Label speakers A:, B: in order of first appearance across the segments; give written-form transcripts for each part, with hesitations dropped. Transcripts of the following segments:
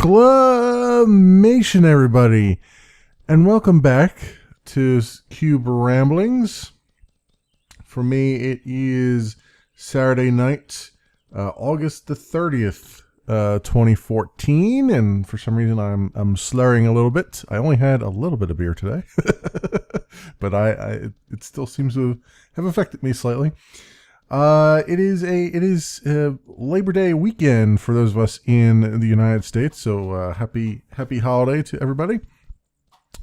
A: Exclamation, everybody, and welcome back to Cube Ramblings. For me, it is Saturday night, August the 30th, 2014, and for some reason I'm slurring a little bit. I only had a little bit of beer today, but it still seems to have affected me slightly. It is Labor Day weekend for those of us in the United States. So happy holiday to everybody.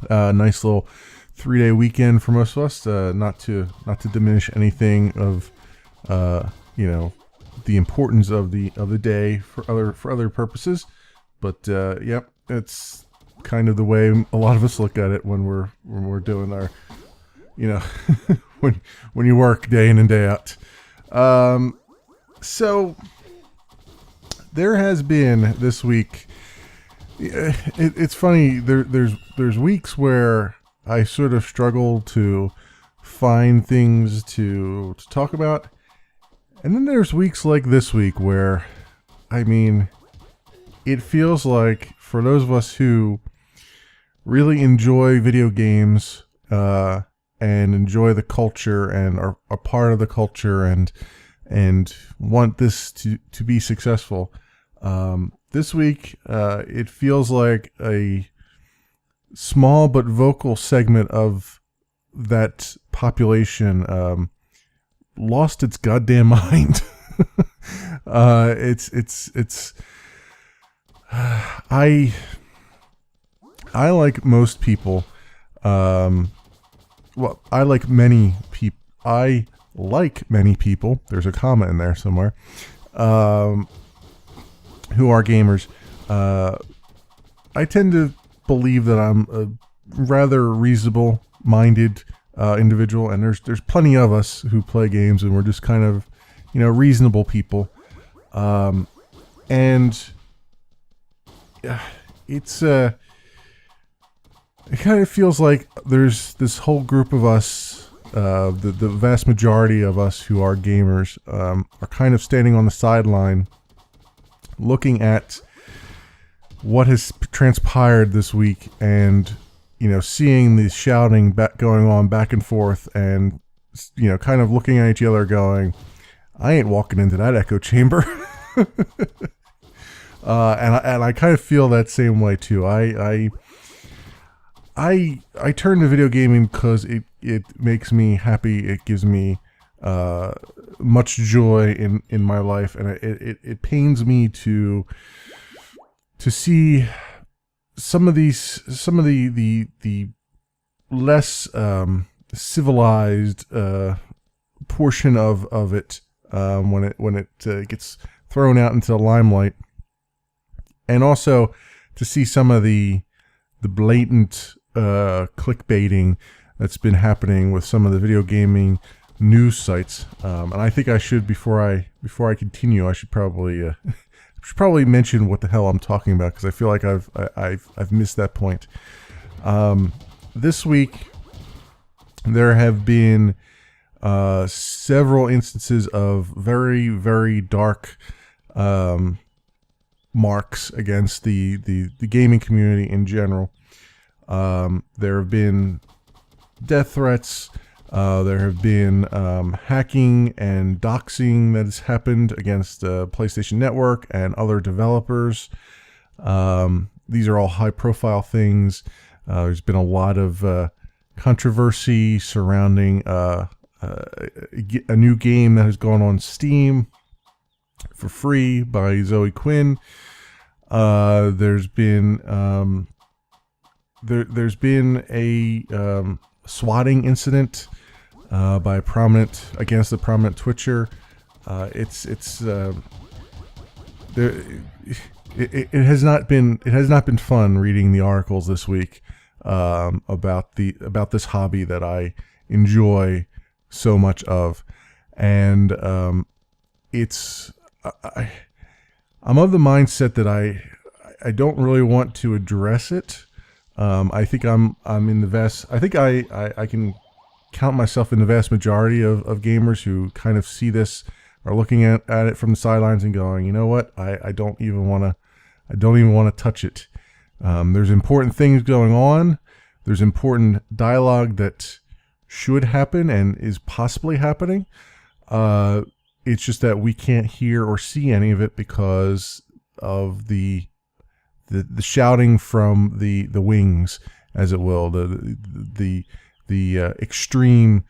A: Nice little 3-day weekend for most of us. Not to diminish anything of the importance of the day for other purposes. But yep, it's kind of the way a lot of us look at it when we're doing our when you work day in and day out. So there has been this week. It's funny. There's weeks where I sort of struggle to find things to talk about, and then there's weeks like this week where, it feels like for those of us who really enjoy video games, and enjoy the culture and are a part of the culture and want this to be successful. This week, it feels like a small but vocal segment of that population lost its goddamn mind. I like most people. Well, I like many people. There's a comma in there somewhere. Who are gamers. I tend to believe that I'm a rather reasonable-minded individual, and there's plenty of us who play games, and we're just kind of, reasonable people. And it's it kind of feels like there's this whole group of us, the vast majority of us who are gamers, are kind of standing on the sideline looking at what has transpired this week and, seeing the shouting going on back and forth and, kind of looking at each other going, I ain't walking into that echo chamber. And I kind of feel that same way too. I turn to video gaming because it makes me happy. It gives me much joy in my life, and it pains me to see some of the less civilized portion of it when it gets thrown out into the limelight, and also to see some of the blatant clickbaiting that's been happening with some of the video gaming news sites, and I think I should before I continue, I should probably mention what the hell I'm talking about, because I feel like I've missed that point. This week there have been several instances of very, very dark marks against the gaming community in general. There have been death threats. There have been hacking and doxing that has happened against PlayStation Network and other developers. These are all high-profile things. There's been a lot of controversy surrounding a new game that has gone on Steam for free by Zoe Quinn. There's been a swatting incident against a prominent Twitcher. It has not been fun reading the articles this week about this hobby that I enjoy so much of, and I'm of the mindset that I don't really want to address it. I think I'm in the vast. I think I can count myself in the vast majority of gamers who kind of see this, are looking at it from the sidelines and going, you know what? I don't even want I don't even want to touch it. There's important things going on. There's important dialogue that should happen and is possibly happening. It's just that we can't hear or see any of it because of the shouting from the wings, as it will, the extreme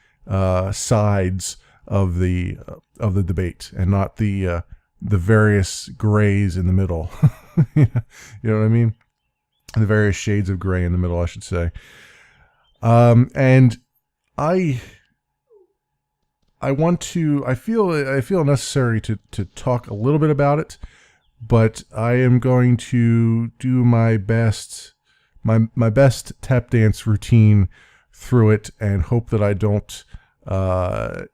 A: sides of the debate, and not the various grays in the middle. You know what I mean? The various shades of gray in the middle, I should say. And I feel necessary to talk a little bit about it, but I am going to do my best tap dance routine through it, and hope that I don't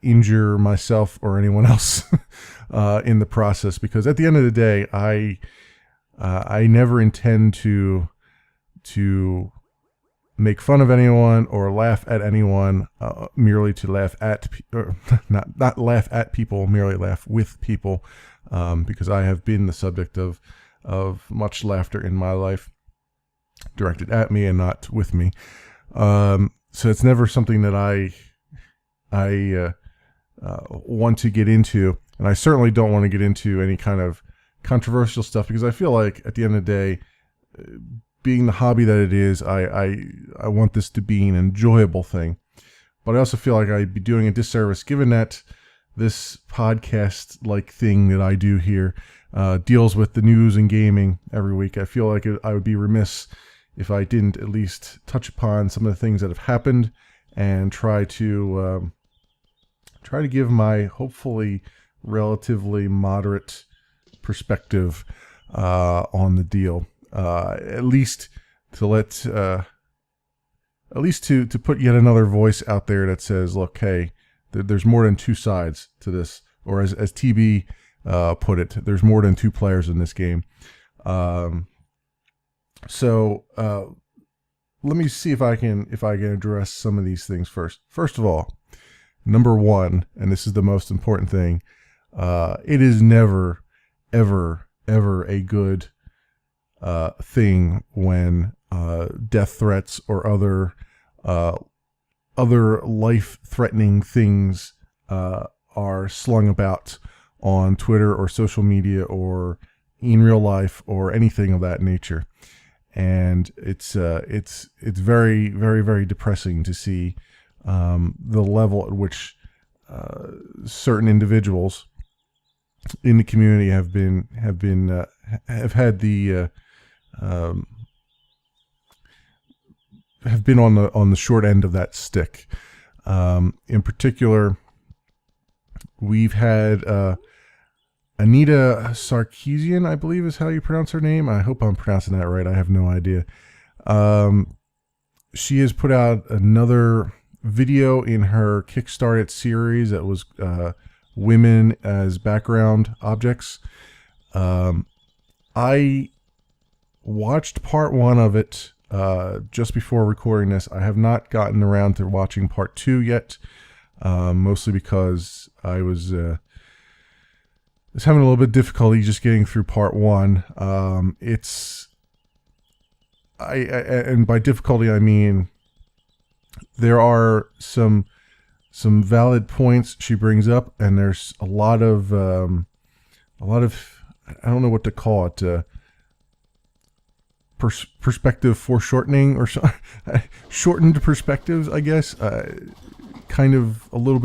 A: injure myself or anyone else in the process, because at the end of the day, I never intend to make fun of anyone or laugh at anyone, merely to laugh at, or not laugh at people, merely laugh with people, because I have been the subject of much laughter in my life, directed at me and not with me. So it's never something that I want to get into, and I certainly don't want to get into any kind of controversial stuff, because I feel like at the end of the day, being the hobby that it is, I want this to be an enjoyable thing. But I also feel like I'd be doing a disservice, given that this podcast-like thing that I do here deals with the news and gaming every week. I feel like I would be remiss if I didn't at least touch upon some of the things that have happened, and try to give my hopefully relatively moderate perspective on the deal. At least to put yet another voice out there that says, look, hey, there's more than two sides to this, or as TB put it, there's more than two players in this game. So let me see if I can address some of these things first. First of all, number one, and this is the most important thing, it is never, ever, ever a good thing when death threats or other life-threatening things are slung about on Twitter or social media or in real life or anything of that nature. And it's very, very, very depressing to see the level at which certain individuals in the community have been on the short end of that stick. In particular, we've had Anita Sarkeesian, I believe is how you pronounce her name. I hope I'm pronouncing that right. I have no idea. She has put out another video in her Kickstarted series that was women as background objects. I watched part one of it just before recording this. I have not gotten around to watching part two yet, mostly because I was having a little bit of difficulty just getting through part one. And by difficulty I mean there are some valid points she brings up, and there's a lot of I don't know what to call it, perspective foreshortening or shortened perspectives, I guess. Kind of a little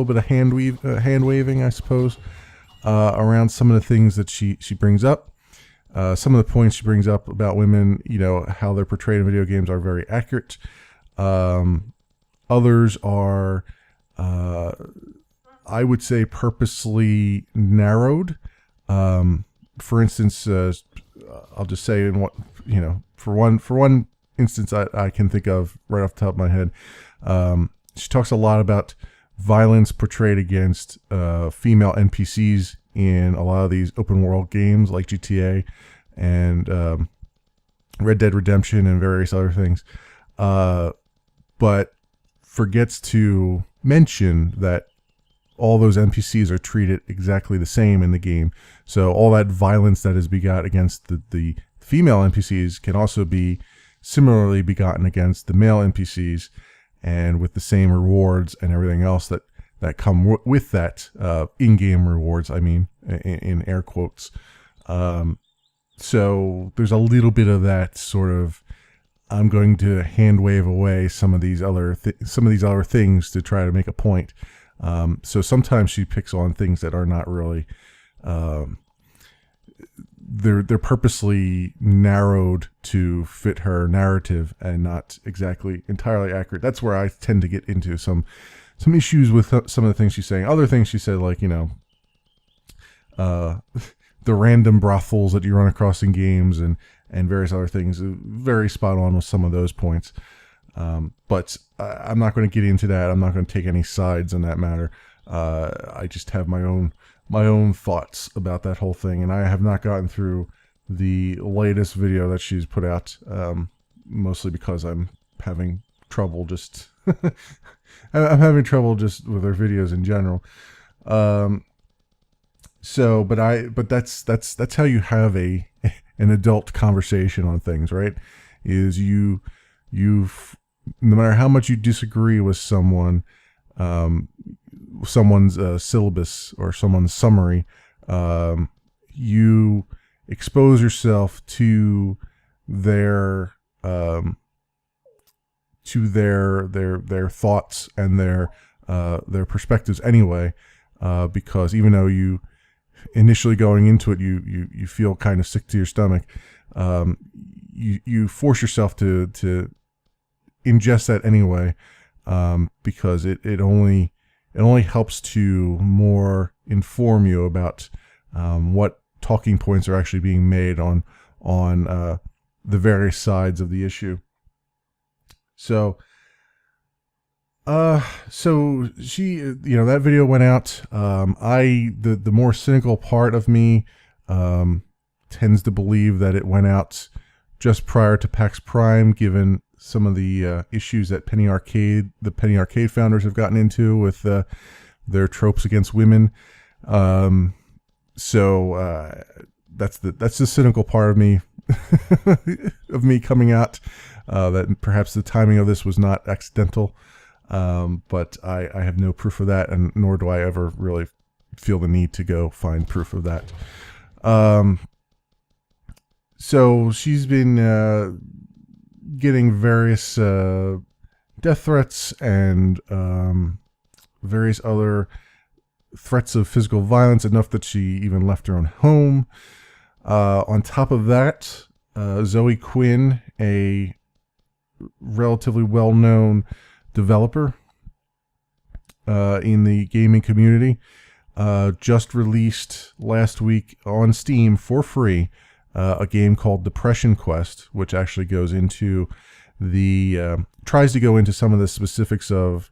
A: bit of hand waving, I suppose, around some of the things that she brings up. Some of the points she brings up about women, how they're portrayed in video games, are very accurate. Others are, I would say, purposely narrowed. For instance, I'll just say for one instance I can think of right off the top of my head. She talks a lot about violence portrayed against female NPCs in a lot of these open world games like GTA and Red Dead Redemption and various other things, but forgets to mention that all those NPCs are treated exactly the same in the game. So all that violence that is begot against the female NPCs can also be similarly begotten against the male NPCs, and with the same rewards and everything else that come with that, in-game rewards, I mean, in air quotes. So there's a little bit of that sort of, I'm going to hand wave away some of these other things to try to make a point. So sometimes she picks on things that are not really, they're purposely narrowed to fit her narrative and not exactly entirely accurate. That's where I tend to get into some issues with some of the things she's saying. Other things she said, like, the random brothels that you run across in games and various other things, very spot on with some of those points. But I'm not going to get into that. I'm not going to take any sides in that matter. I just have my own thoughts about that whole thing, and I have not gotten through the latest video that she's put out, mostly because I'm having trouble just I'm having trouble just with her videos in general. So, but that's how you have an adult conversation on things, right? Is you no matter how much you disagree with someone's syllabus or someone's summary, you expose yourself to their thoughts and their perspectives anyway, because even though you initially going into it, you feel kind of sick to your stomach, you force yourself to ingest that anyway, because it only helps to more inform you about what talking points are actually being made on the various sides of the issue. So she, that video went out. The more cynical part of me tends to believe that it went out just prior to PAX Prime, given some of the issues that the Penny Arcade founders have gotten into with their tropes against women. So that's the cynical part of me coming out, that perhaps the timing of this was not accidental. But I have no proof of that, and nor do I ever really feel the need to go find proof of that. So she's been getting various death threats and various other threats of physical violence, enough that she even left her own home. On top of that, Zoe Quinn, a relatively well-known developer in the gaming community, just released last week on Steam for free a game called Depression Quest, which actually goes into tries to go into some of the specifics of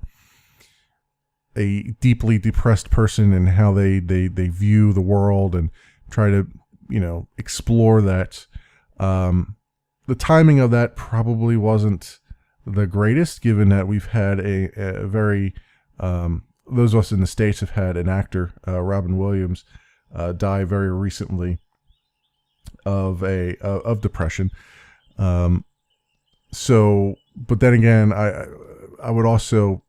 A: a deeply depressed person and how they view the world, and try to explore that. The timing of that probably wasn't the greatest, given that we've had a very those of us in the States have had an actor, Robin Williams, die very recently of depression. So, but then again, I would also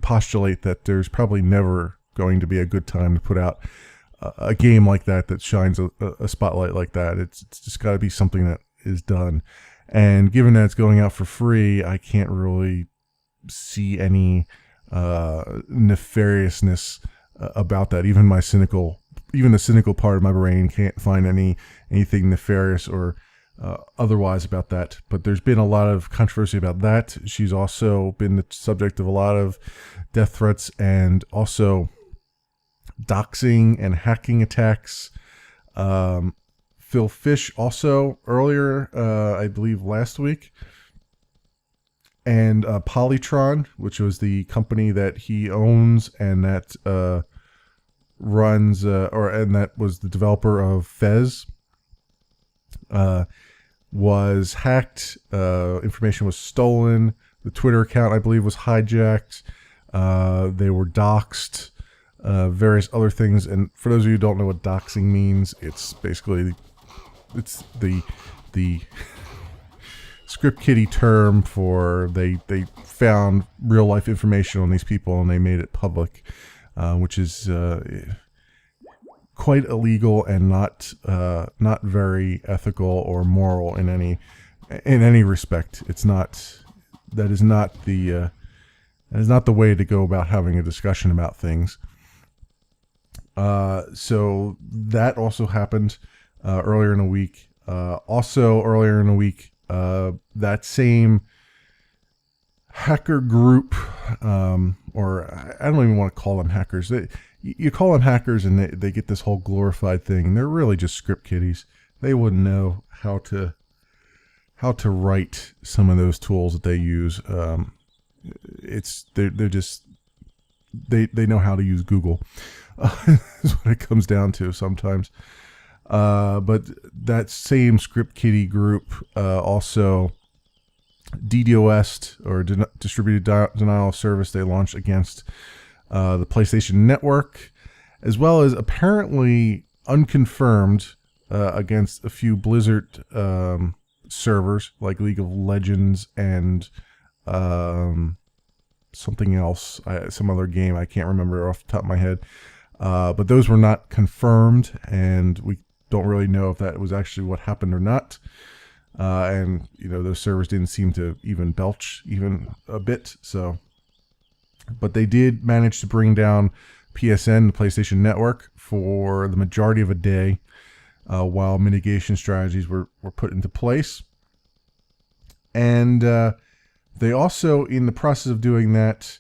A: postulate that there's probably never going to be a good time to put out a game like that shines a spotlight like that. It's just got to be something that is done. And given that it's going out for free, I can't really see any nefariousness about that. Even the cynical part of my brain can't find anything nefarious or otherwise about that. But there's been a lot of controversy about that. She's also been the subject of a lot of death threats and also doxing and hacking attacks. Phil Fish also earlier, I believe last week, and Polytron, which was the company that he owns and that runs, and that was the developer of Fez, was hacked. Information was stolen. The Twitter account, I believe, was hijacked. They were doxed. various other things. And for those of you who don't know what doxing means, it's basically the script kiddie term for they found real life information on these people and they made it public, which is quite illegal and not very ethical or moral in any respect. It's not. That is not the way to go about having a discussion about things. So that also happened earlier in the week. Also earlier in the week, that same hacker group, or I don't even want to call them hackers. You call them hackers and they get this whole glorified thing. They're really just script kiddies. They wouldn't know how to write some of those tools that they use. They know how to use Google. Is what it comes down to sometimes. But that same script kiddie group also DDoS'd, or distributed denial of service, they launched against the PlayStation Network, as well as apparently unconfirmed against a few Blizzard servers like League of Legends and something else, some other game I can't remember off the top of my head. But those were not confirmed, and we don't really know if that was actually what happened or not. And those servers didn't seem to even belch even a bit. So, but they did manage to bring down PSN, the PlayStation Network, for the majority of a day, while mitigation strategies were put into place. And they also, in the process of doing that,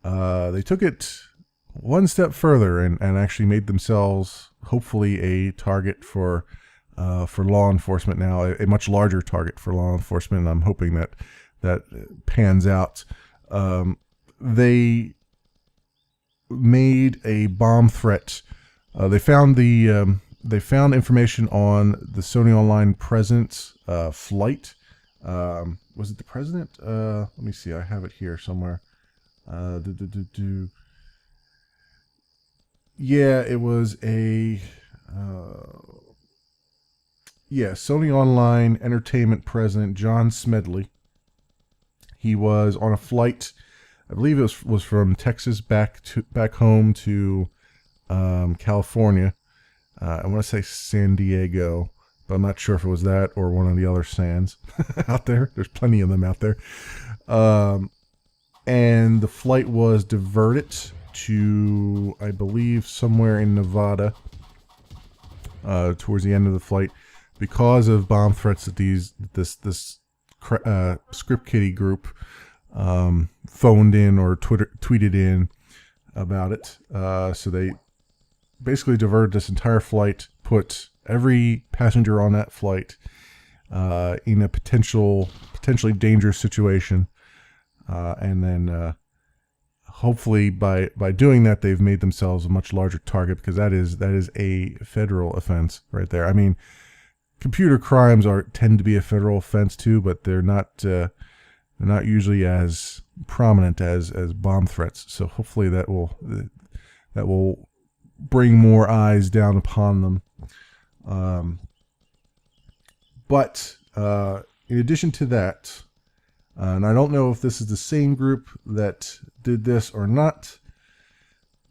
A: they took it one step further and actually made themselves hopefully a target for law enforcement now, a much larger target for law enforcement. And I'm hoping that pans out. They made a bomb threat. They found information on the Sony Online president's flight. Was it the president? Let me see. I have it here somewhere. Yeah, it was a Sony Online Entertainment president, John Smedley. He was on a flight, I believe it was from Texas back home to California. I want to say San Diego, but I'm not sure if it was that or one of the other Sans out there. There's plenty of them out there. And the flight was diverted to, I believe, somewhere in Nevada towards the end of the flight because of bomb threats that this script kiddie group phoned in or tweeted in about it. So they basically diverted this entire flight, put every passenger on that flight in a potentially dangerous situation, and then hopefully by doing that they've made themselves a much larger target, because that is a federal offense right there. I mean, computer crimes tend to be a federal offense too, but they're not usually as prominent as bomb threats. So hopefully that will bring more eyes down upon them. But in addition to that, and I don't know if this is the same group that did this or not,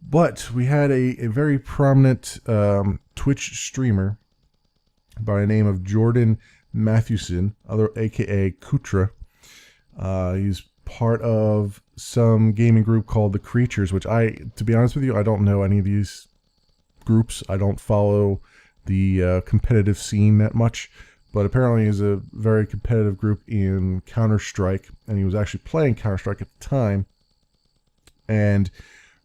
A: but we had a very prominent Twitch streamer by the name of Jordan Mathewson, aka Kutra. He's part of some gaming group called The Creatures, which to be honest with you, I don't know any of these groups. I don't follow the competitive scene that much, but apparently is a very competitive group in Counter-Strike, and he was actually playing Counter-Strike at the time. And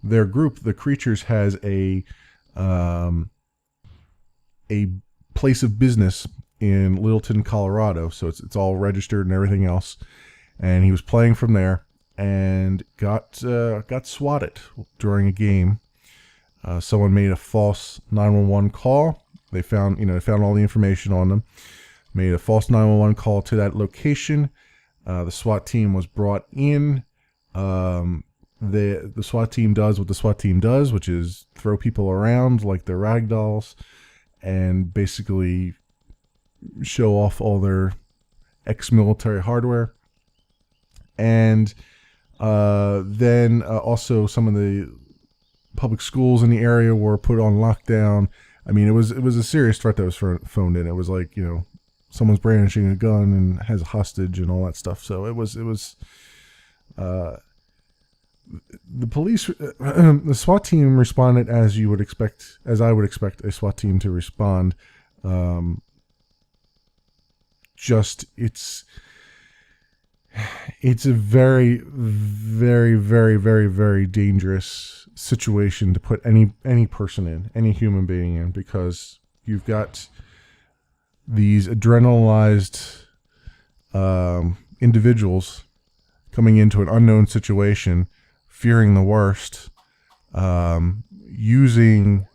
A: their group, The Creatures, has a place of business in Littleton, Colorado, so it's all registered and everything else. And he was playing from there and got swatted during a game. Someone made a false 911 call. They found all the information on them. Made a false 911 call to that location. The SWAT team was brought in. the SWAT team does what the SWAT team does, which is throw people around like they're rag dolls and basically show off all their ex-military hardware. And then also some of the public schools in the area were put on lockdown. I mean, it was a serious threat that was phoned in. It was like, someone's brandishing a gun and has a hostage and all that stuff. So it was the police, the SWAT team responded as I would expect a SWAT team to respond. It's a very, very, very, very, very dangerous situation to put any person in, any human being in, because you've got these adrenalized individuals coming into an unknown situation, fearing the worst, using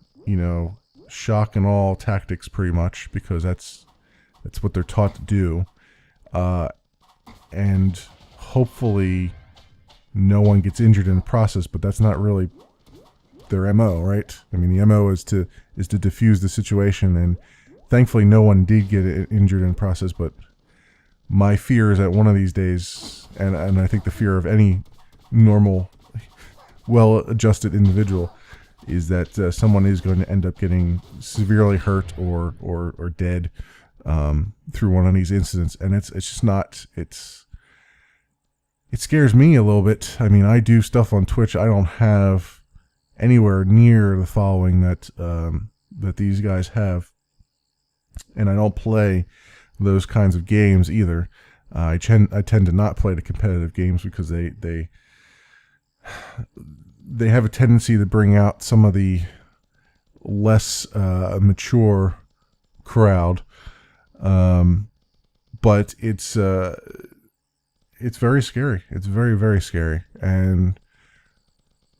A: shock and awe tactics pretty much, because that's what they're taught to do, and hopefully no one gets injured in the process. But that's not really their MO, right? I mean, the MO is to diffuse the situation, and thankfully no one did get injured in the process. But my fear is that one of these days, and I think the fear of any normal, well-adjusted individual, is that someone is going to end up getting severely hurt or dead through one of these incidents. And it's just not, it scares me a little bit. I mean, I do stuff on Twitch. I don't have anywhere near the following that these guys have, and I don't play those kinds of games either. I tend to not play the competitive games because they have a tendency to bring out some of the less mature crowd. But it's very scary. It's very, very scary. And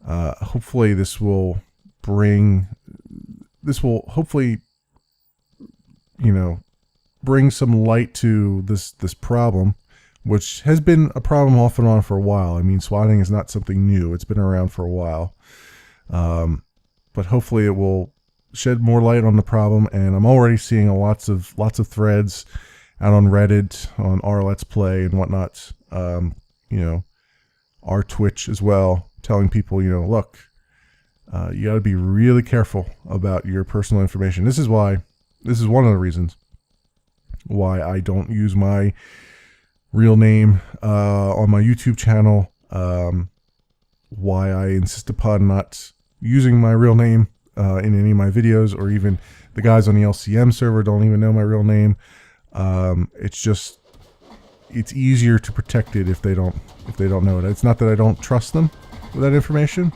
A: hopefully this will hopefully, bring some light to this problem, which has been a problem off and on for a while. I mean, swatting is not something new. It's been around for a while. But hopefully it will shed more light on the problem. And I'm already seeing lots of threads out on Reddit, on our Let's Play and whatnot, our Twitch as well, telling people, look, you got to be really careful about your personal information. This is one of the reasons why I don't use my real name on my YouTube channel, why I insist upon not using my real name in any of my videos, or even the guys on the LCM server don't even know my real name. It's easier to protect it if they don't know it. It's not that I don't trust them with that information.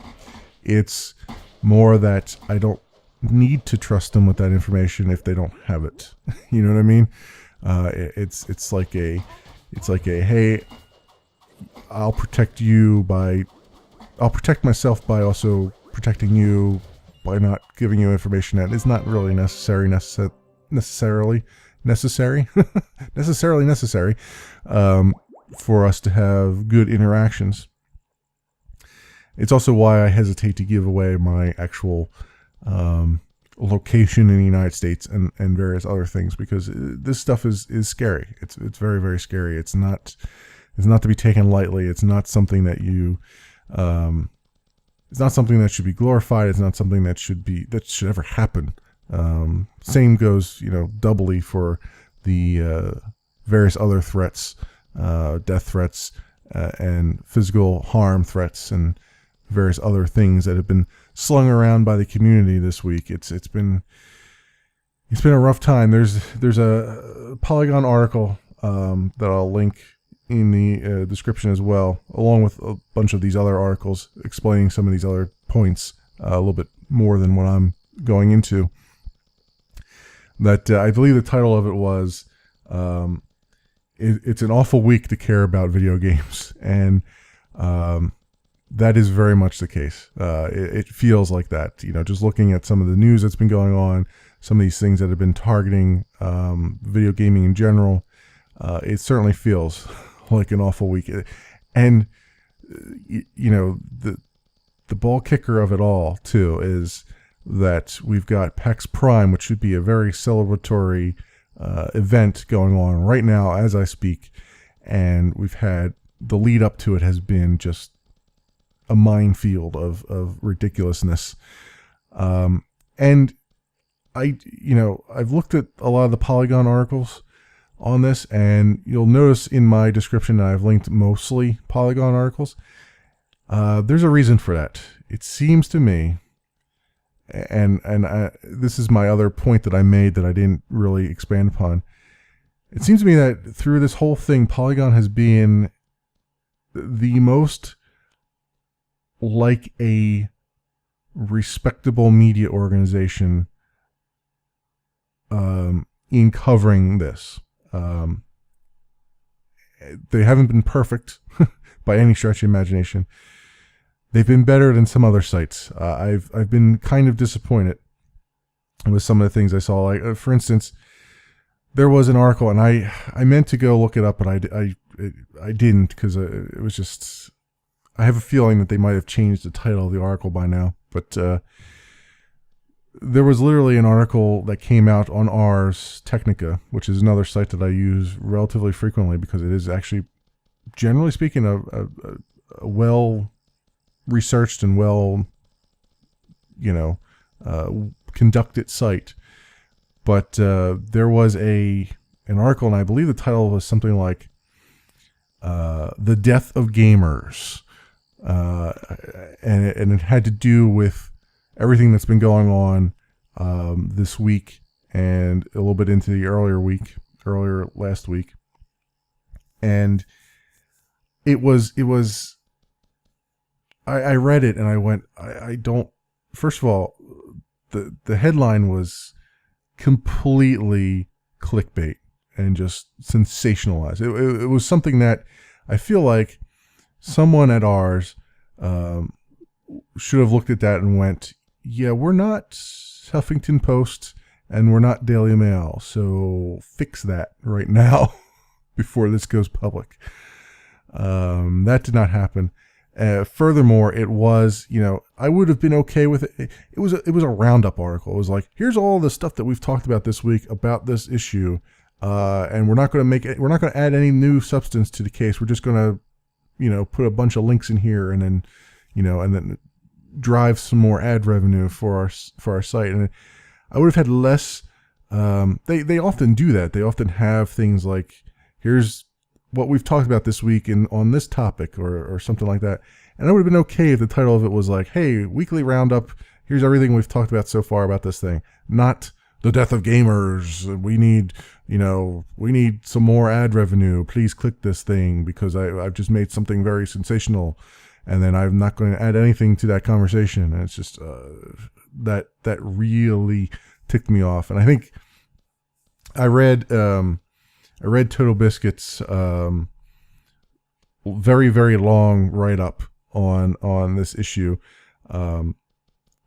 A: It's more that I don't need to trust them with that information if they don't have it. You know what I mean? It's like a hey, I'll protect myself by also protecting you by not giving you information that is not really necessarily necessary for us to have good interactions. It's also why I hesitate to give away my actual location in the United States and various other things, because this stuff is scary. It's very, very scary. It's not to be taken lightly. It's not something that it's not something that should be glorified. It's not something that should ever happen. Same goes, doubly for the various other threats, death threats, and physical harm threats, and various other things that have been slung around by the community this week. It's been a rough time. There's a Polygon article that I'll link in the description as well, along with a bunch of these other articles explaining some of these other points a little bit more than what I'm going into. That I believe the title of it was it's an awful week to care about video games, and that is very much the case. It feels like that, just looking at some of the news that's been going on, some of these things that have been targeting video gaming in general. It certainly feels like an awful week. And the ball kicker of it all too is that we've got PAX Prime, which should be a very celebratory event going on right now as I speak, and we've had the lead up to it has been just a minefield of ridiculousness. And I've looked at a lot of the Polygon articles on this, and you'll notice in my description that I've linked mostly Polygon articles. There's a reason for that. It seems to me, and this is my other point that I made that I didn't really expand upon. It seems to me that through this whole thing, Polygon has been the most like a respectable media organization in covering this. They haven't been perfect by any stretch of imagination. They've been better than some other sites. I've been kind of disappointed with some of the things I saw. Like, for instance, there was an article, and I meant to go look it up, but I didn't, because it was just, I have a feeling that they might have changed the title of the article by now. But there was literally an article that came out on Ars Technica, which is another site that I use relatively frequently because it is actually, generally speaking, a well researched and well, conducted site. But there was an article, and I believe the title was something like "The Death of Gamers," and it had to do with everything that's been going on this week and a little bit into the earlier last week. And it was I read it and I went, I don't, first of all, the headline was completely clickbait and just sensationalized. It was something that I feel like someone at ours should have looked at that and went, yeah, we're not Huffington Post and we're not Daily Mail, so fix that right now before this goes public. That did not happen. Furthermore, it was, I would have been okay with it. It was a roundup article. It was like, here's all the stuff that we've talked about this week about this issue, and we're not going to add any new substance to the case. We're just going to, put a bunch of links in here, and then, drive some more ad revenue for our site. And I would have had less. They often do that. They often have things like, here's what we've talked about this week on this topic or something like that. And I would have been okay if the title of it was like, hey, weekly roundup, here's everything we've talked about so far about this thing. Not the death of gamers. We need some more ad revenue. Please click this thing because I've just made something very sensational. And then I'm not going to add anything to that conversation. And it's just that really ticked me off. And I think I read Total Biscuit's very, very long write-up on this issue,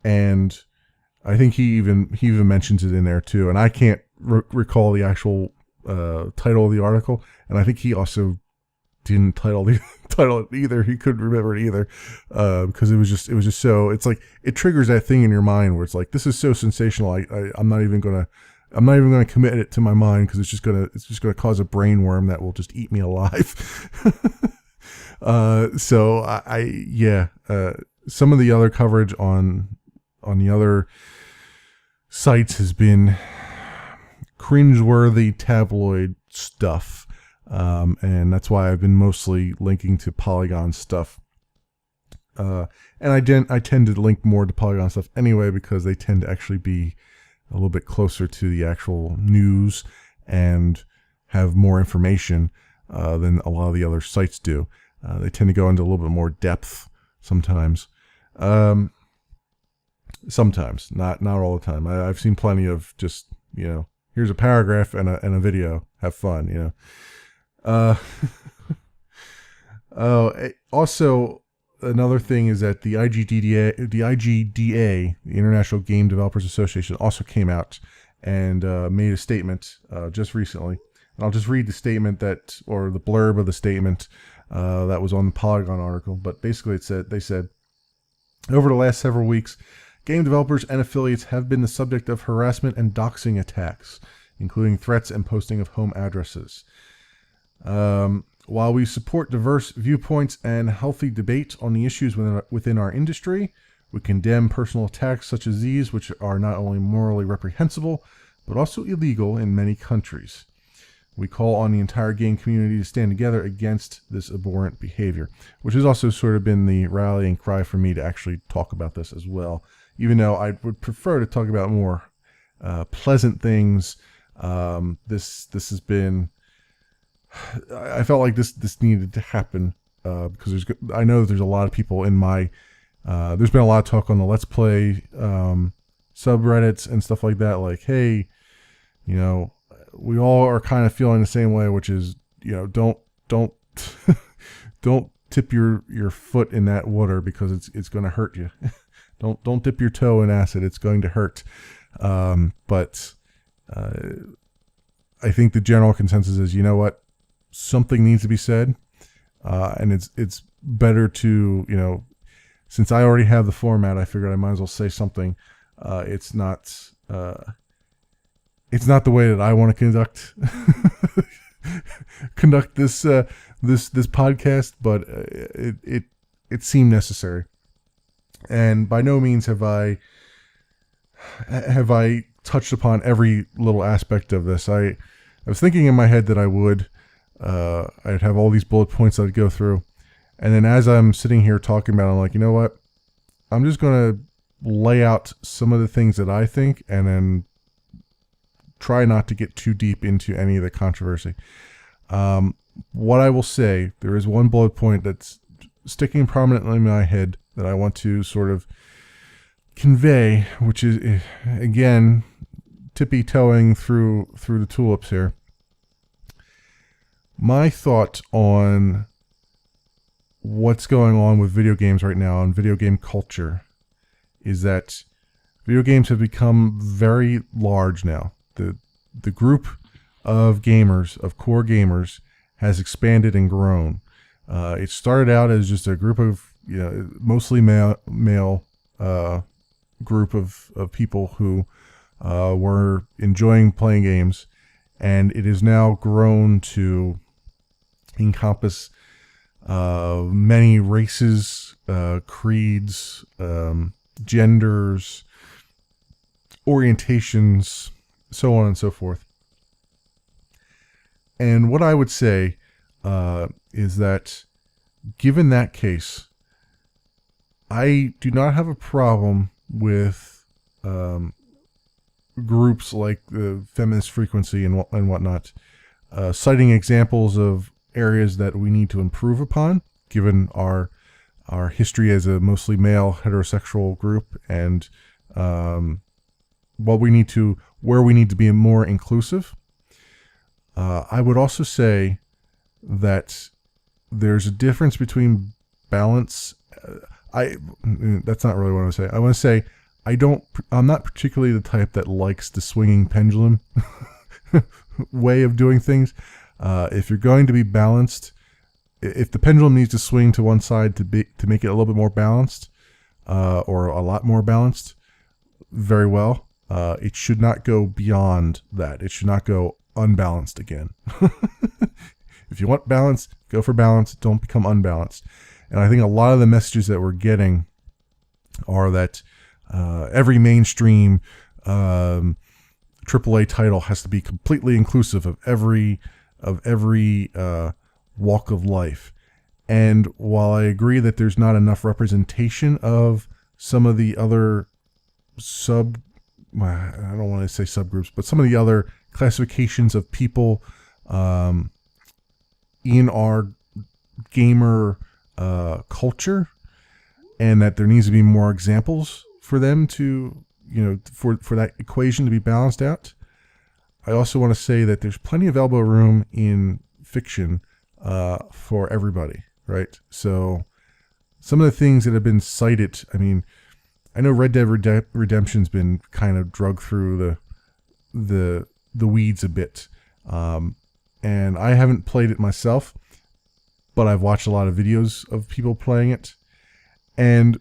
A: and I think he even mentions it in there too. And I can't recall the actual title of the article, and I think he also didn't title it either. He couldn't remember it either because it was just so, it's like it triggers that thing in your mind where it's like, this is so sensational. I'm not even gonna commit it to my mind because it's just gonna cause a brain worm that will just eat me alive. So some of the other coverage on the other sites has been cringeworthy tabloid stuff, and that's why I've been mostly linking to Polygon stuff. And I tend to link more to Polygon stuff anyway because they tend to actually be a little bit closer to the actual news and have more information than a lot of the other sites do. They tend to go into a little bit more depth sometimes. Sometimes, not all the time. I've seen plenty of just, here's a paragraph and a video. Have fun, Also, another thing is that the IGDA, the International Game Developers Association, also came out and made a statement just recently. And I'll just read the statement or the blurb of the statement that was on the Polygon article. But basically they said, over the last several weeks, game developers and affiliates have been the subject of harassment and doxing attacks, including threats and posting of home addresses. While we support diverse viewpoints and healthy debate on the issues within our industry, we condemn personal attacks such as these, which are not only morally reprehensible, but also illegal in many countries. We call on the entire game community to stand together against this abhorrent behavior, which has also sort of been the rallying cry for me to actually talk about this as well, even though I would prefer to talk about more pleasant things. This has been... I felt like this needed to happen because I know that there's a lot of people in my... there's been a lot of talk on the Let's Play subreddits and stuff like that, like, hey, you know, we all are kind of feeling the same way, which is, you know, don't don't tip your foot in that water because it's going to hurt you. Don't dip your toe in acid; it's going to hurt. But I think the general consensus is, you know what, something needs to be said, and it's better to, you know, since I already have the format, I figured I might as well say something. It's not the way that I want to conduct this this podcast, but it seemed necessary. And by no means have I touched upon every little aspect of this. I was thinking in my head that I would. I'd have all these bullet points I'd go through. And then as I'm sitting here talking about it, I'm like, you know what? I'm just going to lay out some of the things that I think and then try not to get too deep into any of the controversy. What I will say, there is one bullet point that's sticking prominently in my head that I want to sort of convey, which is, again, tippy-toeing through the tulips here. My thought on what's going on with video games right now and video game culture is that video games have become very large now. The group of gamers, of core gamers, has expanded and grown. It started out as just a group of, you know, mostly male group of people who were enjoying playing games, and it has now grown to encompass many races, creeds, genders, orientations, so on and so forth. And what I would say is that, given that case, I do not have a problem with groups like the Feminist Frequency and whatnot, citing examples of areas that we need to improve upon, given our history as a mostly male heterosexual group, and where we need to be more inclusive. I would also say that there's a difference between balance. That's not really what I want to say. I want to say I'm not particularly the type that likes the swinging pendulum way of doing things. If you're going to be balanced, if the pendulum needs to swing to one side to make it a little bit more balanced, or a lot more balanced, very well. It should not go beyond that. It should not go unbalanced again. If you want balance, go for balance. Don't become unbalanced. And I think a lot of the messages that we're getting are that every mainstream AAA title has to be completely inclusive of every walk of life. And while I agree that there's not enough representation of some of the other I don't want to say subgroups, but some of the other classifications of people in our gamer culture, and that there needs to be more examples for them to, you know, for that equation to be balanced out. I also want to say that there's plenty of elbow room in fiction for everybody, right? So some of the things that have been cited, I mean, I know Red Dead Redemption's been kind of drug through the weeds a bit. and I haven't played it myself, but I've watched a lot of videos of people playing it. And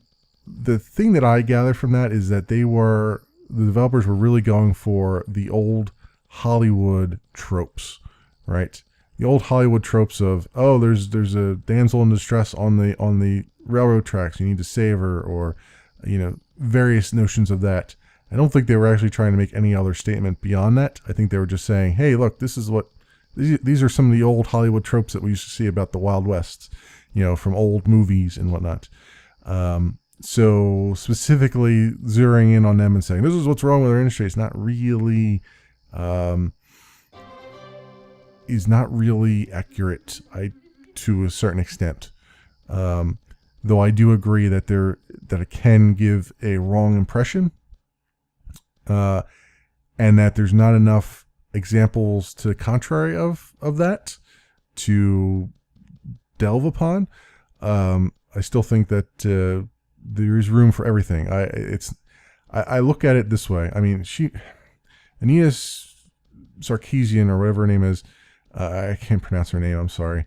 A: the thing that I gather from that is that the developers were really going for the old Hollywood tropes, right? The old Hollywood tropes of, oh, there's a damsel in distress on the railroad tracks, you need to save her, or various notions of that. I don't think they were actually trying to make any other statement beyond that. I think they were just saying, hey, look, these are some of the old Hollywood tropes that we used to see about the Wild West, from old movies and whatnot. So specifically zeroing in on them and saying, this is what's wrong with our industry, it's not really accurate, to a certain extent. Though I do agree that it can give a wrong impression, and that there's not enough examples to the contrary of that to delve upon. I still think that there is room for everything. I look at it this way. I mean, Anita Sarkeesian, or whatever her name is, I can't pronounce her name, I'm sorry.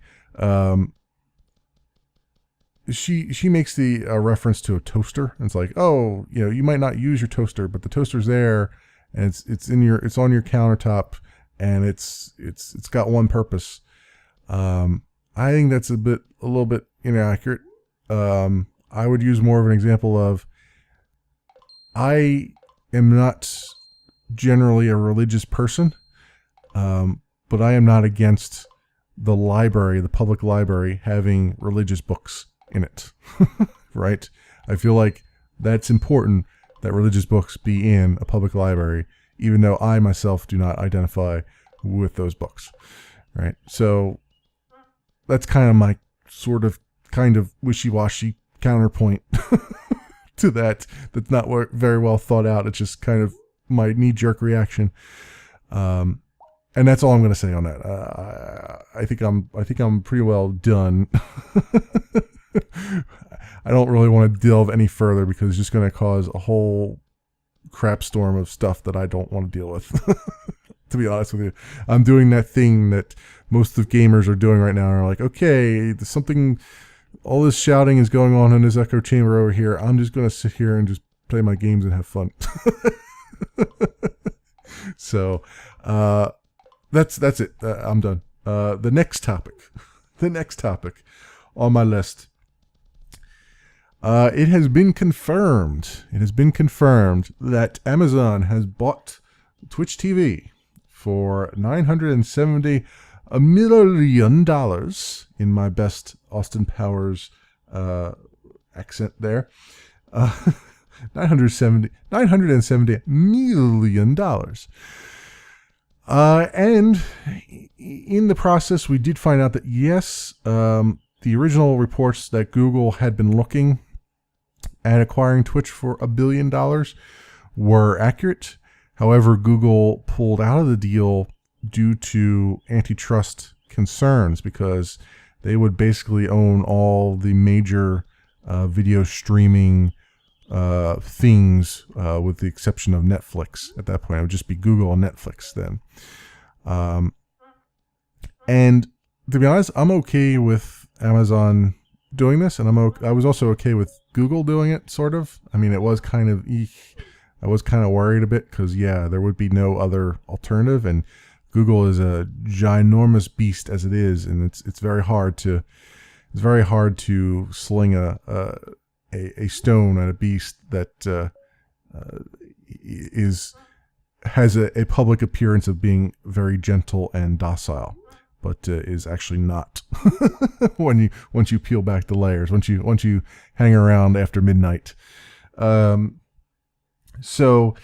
A: She makes the reference to a toaster. And it's like, oh, you might not use your toaster, but the toaster's there, and it's on your countertop, and it's got one purpose. I think that's a little bit inaccurate. I would use more of an example of, I am not generally a religious person, but I am not against the public library, having religious books in it, right? I feel like that's important, that religious books be in a public library, even though I myself do not identify with those books, right? So that's kind of my kind of wishy-washy counterpoint to that. That's not very well thought out. It's just kind of my knee-jerk reaction. And that's all I'm going to say on that. I think I'm pretty well done. I don't really want to delve any further, because it's just going to cause a whole crap storm of stuff that I don't want to deal with. To be honest with you, I'm doing that thing that most of gamers are doing right now. Are like, okay, there's something, all this shouting is going on in this echo chamber over here. I'm just going to sit here and just play my games and have fun. So, that's it. I'm done. The next topic on my list. It has been confirmed. That Amazon has bought Twitch TV for $970 million, in my best Austin Powers accent there. $970 million. And in the process, we did find out that yes, the original reports that Google had been looking at acquiring Twitch for $1 billion were accurate. However, Google pulled out of the deal due to antitrust concerns, because they would basically own all the major video streaming things, with the exception of Netflix. At that point, it would just be Google and Netflix then. And to be honest, I'm okay with Amazon doing this, and I was also okay with Google doing it, sort of. I mean, it was kind of I was kind of worried a bit, because there would be no other alternative, and Google is a ginormous beast as it is, and it's very hard to sling a stone at a beast that has a public appearance of being very gentle and docile, but is actually not. once you peel back the layers, once you hang around after midnight. So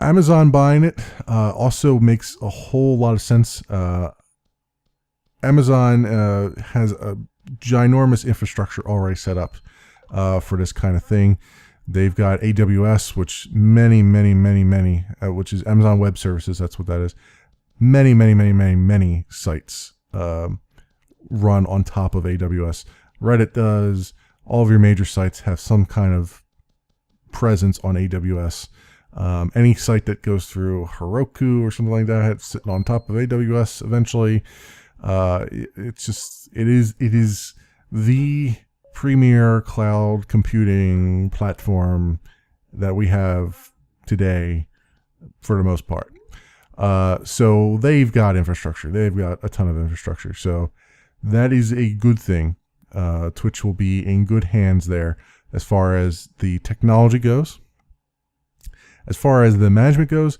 A: Amazon buying it also makes a whole lot of sense. Amazon has a ginormous infrastructure already set up for this kind of thing. They've got AWS, which many, which is Amazon Web Services. That's what that is. Many sites run on top of AWS. Reddit does. All of your major sites have some kind of presence on AWS. Any site that goes through Heroku or something like that, it's sitting on top of AWS eventually. It is the premier cloud computing platform that we have today for the most part. So they've got infrastructure. They've got a ton of infrastructure. So that is a good thing. Twitch will be in good hands there as far as the technology goes. As far as the management goes,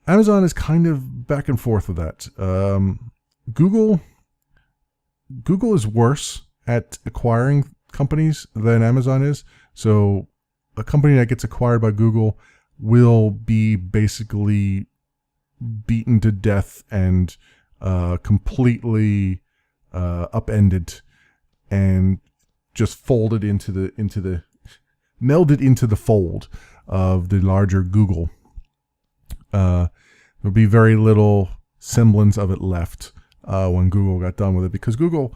A: Amazon is kind of back and forth with that. Google is worse at acquiring companies than Amazon is. So a company that gets acquired by Google will be basically beaten to death and completely upended and just folded melded into the fold of the larger Google. There'll be very little semblance of it left when Google got done with it, because Google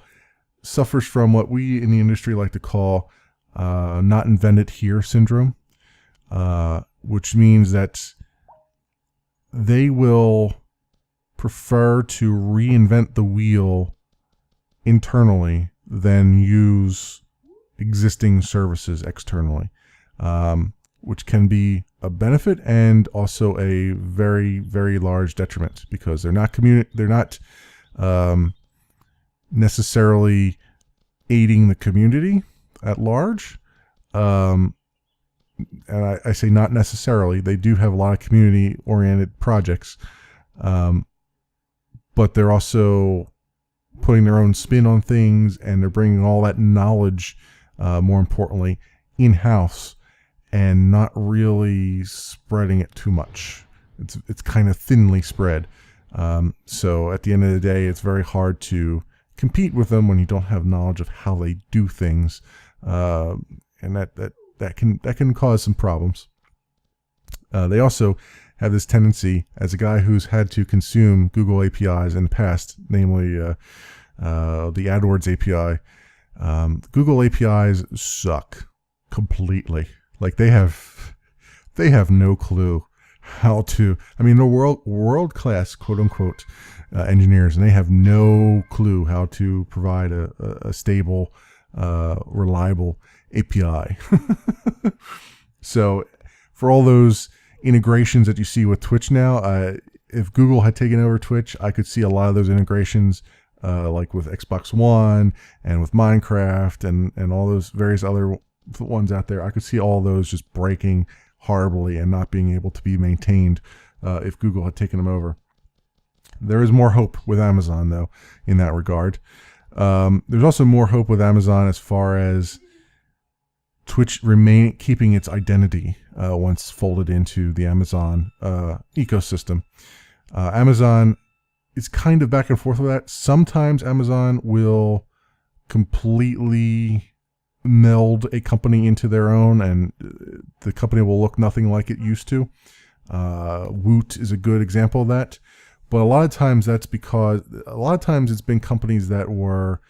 A: suffers from what we in the industry like to call not invented here syndrome, which means that they will prefer to reinvent the wheel internally than use existing services externally, which can be a benefit and also a very, very large detriment, because they're not necessarily aiding the community at large. And I say not necessarily. They do have a lot of community-oriented projects, but they're also putting their own spin on things, and they're bringing all that knowledge, more importantly, in-house, and not really spreading it too much. It's kind of thinly spread. So at the end of the day, it's very hard to compete with them when you don't have knowledge of how they do things, and that can cause some problems. They also have this tendency, as a guy who's had to consume Google APIs in the past, namely the AdWords API. Google APIs suck completely. Like they have no clue how to. I mean, they're world class, quote unquote, engineers, and they have no clue how to provide a stable, reliable API. So for all those integrations that you see with Twitch now, if Google had taken over Twitch, I could see a lot of those integrations, like with Xbox One and with Minecraft and all those various other ones out there. I could see all those just breaking horribly and not being able to be maintained if Google had taken them over. There is more hope with Amazon, though, in that regard. There's also more hope with Amazon as far as Twitch keeping its identity once folded into the Amazon ecosystem. Amazon is kind of back and forth with that. Sometimes Amazon will completely meld a company into their own, and the company will look nothing like it used to. Woot is a good example of that. But a lot of times it's been companies that were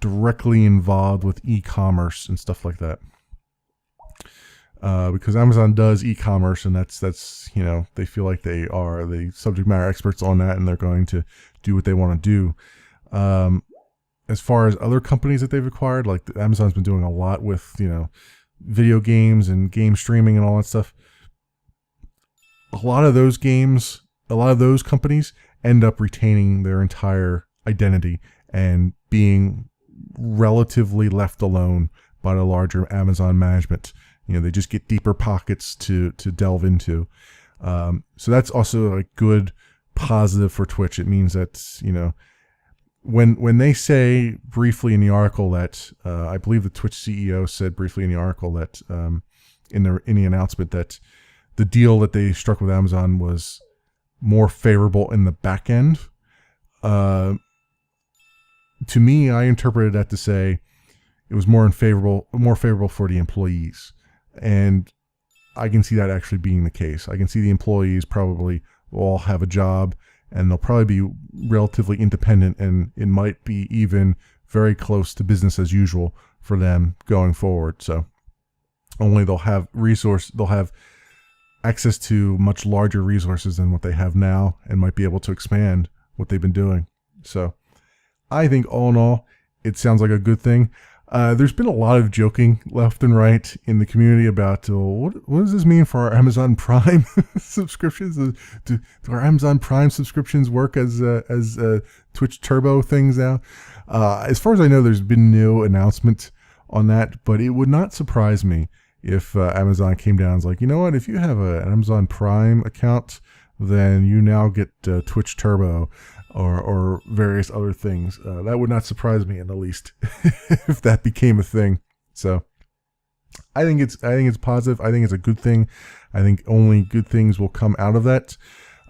A: directly involved with e-commerce and stuff like that. Because Amazon does e-commerce, and that's they feel like they are the subject matter experts on that, and they're going to do what they want to do. As far as other companies that they've acquired, like Amazon's been doing a lot with video games and game streaming and all that stuff. A lot of those companies end up retaining their entire identity and being relatively left alone by the larger Amazon management. They just get deeper pockets to delve into. So that's also a good positive for Twitch. It means that, when they say briefly in the article that, I believe the Twitch CEO said briefly in the article that, in the announcement, that the deal that they struck with Amazon was more favorable in the back end. To me, I interpreted that to say it was more favorable for the employees. And I can see that actually being the case. I can see the employees probably will all have a job, and they'll probably be relatively independent, and it might be even very close to business as usual for them going forward. So only they'll have access to much larger resources than what they have now, and might be able to expand what they've been doing. So I think all in all, it sounds like a good thing. There's been a lot of joking left and right in the community about what does this mean for our Amazon Prime subscriptions? Do our Amazon Prime subscriptions work as Twitch Turbo things now? As far as I know, there's been no announcement on that, but it would not surprise me if Amazon came down and was like, you know what, if you have an Amazon Prime account, then you now get Twitch Turbo or various other things. That would not surprise me in the least if that became a thing. So I think it's positive. I think it's a good thing. I think only good things will come out of that.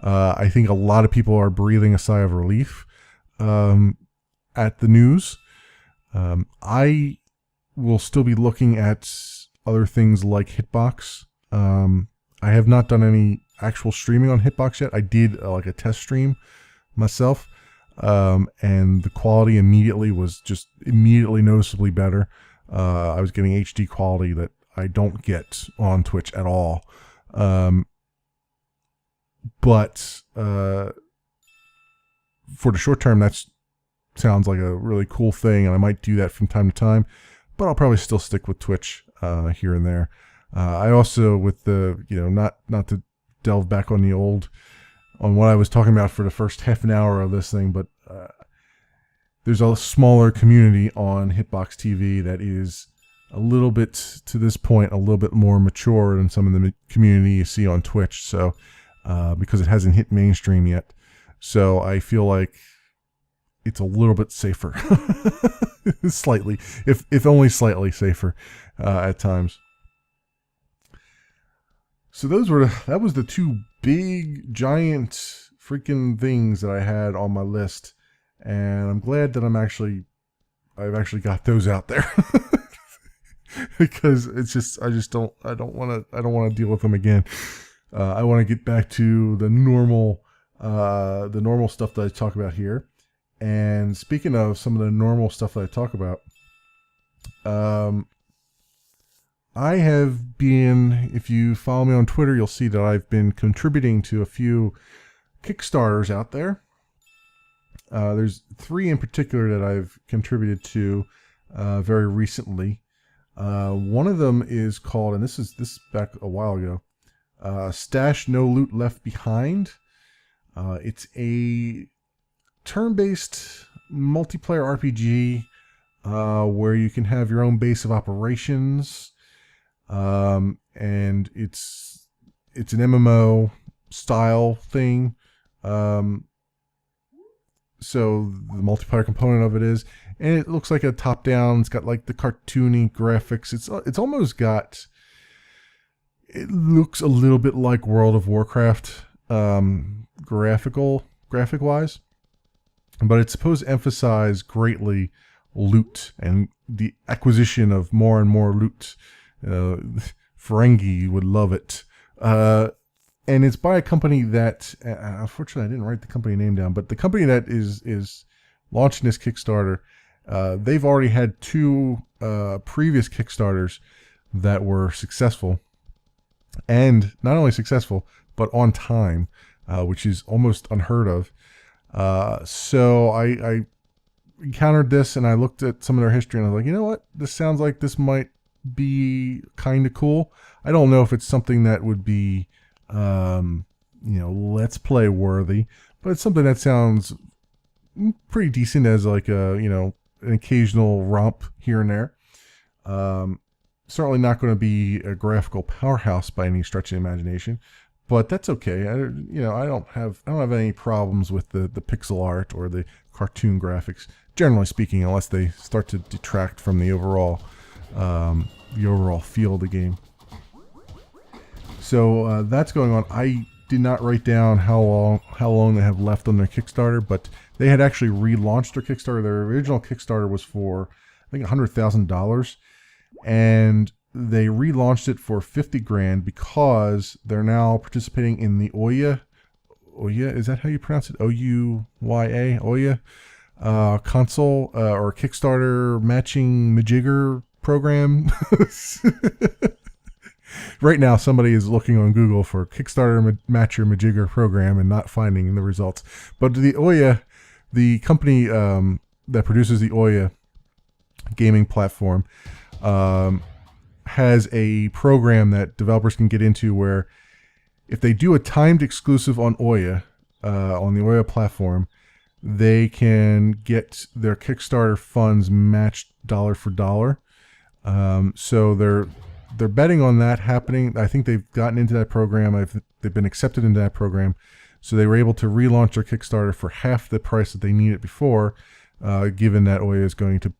A: I think a lot of people are breathing a sigh of relief at the news. I will still be looking at other things like Hitbox. I have not done any actual streaming on Hitbox yet. I did like a test stream myself, and the quality was immediately noticeably better. I was getting HD quality that I don't get on Twitch at all. But for the short term, that sounds like a really cool thing, and I might do that from time to time, but I'll probably still stick with Twitch here and there. I also, with the, not to delve back on what I was talking about for the first half an hour of this thing, but there's a smaller community on Hitbox TV that is a little bit, to this point, a little bit more mature than some of the community you see on Twitch. So, because it hasn't hit mainstream yet. So I feel like it's a little bit safer. Slightly, if only slightly safer at times. So that was the two big, giant, freaking things that I had on my list, and I'm glad that I've actually got those out there. Because I don't want to deal with them again. I want to get back to the normal stuff that I talk about here. And speaking of some of the normal stuff that I talk about, I have been, if you follow me on Twitter, you'll see that I've been contributing to a few Kickstarters out there. There's 3 in particular that I've contributed to very recently. One of them is called, and this is back a while ago, Stash No Loot Left Behind. It's a turn-based multiplayer RPG where you can have your own base of operations. And it's an MMO style thing. So the multiplayer component of it is, and it looks like a top down. It's got like the cartoony graphics. It's almost got, it looks a little bit like World of Warcraft, graphic wise, but it's supposed to emphasize greatly loot and the acquisition of more and more loot. Ferengi would love it. And it's by a company that, unfortunately I didn't write the company name down, but the company that is launching this Kickstarter, they've already had 2 previous Kickstarters that were successful. And not only successful, but on time, which is almost unheard of. So I encountered this, and I looked at some of their history, and I was like, you know what? This sounds like this might be kind of cool. I don't know if it's something that would be, let's play worthy, but it's something that sounds pretty decent as like an occasional romp here and there. Certainly not going to be a graphical powerhouse by any stretch of the imagination, but that's okay. I don't have any problems with the pixel art or the cartoon graphics, generally speaking, unless they start to detract from the overall feel of the game. So that's going on. I did not write down how long they have left on their Kickstarter, but they had actually relaunched their Kickstarter. Their original Kickstarter was for, I think, $100,000, and they relaunched it for $50,000 because they're now participating in the Ouya, is that how you pronounce it? Ouya, Ouya console or Kickstarter matching majigger program, right now somebody is looking on Google for Kickstarter Match Your Majigger program and not finding the results. But the Ouya, the company that produces the Ouya gaming platform, has a program that developers can get into where if they do a timed exclusive on Ouya, on the Ouya platform, they can get their Kickstarter funds matched dollar for dollar. So they're betting on that happening. I think they've gotten into that program. They've been accepted into that program. So they were able to relaunch their Kickstarter for half the price that they needed before, given that Ouya is going to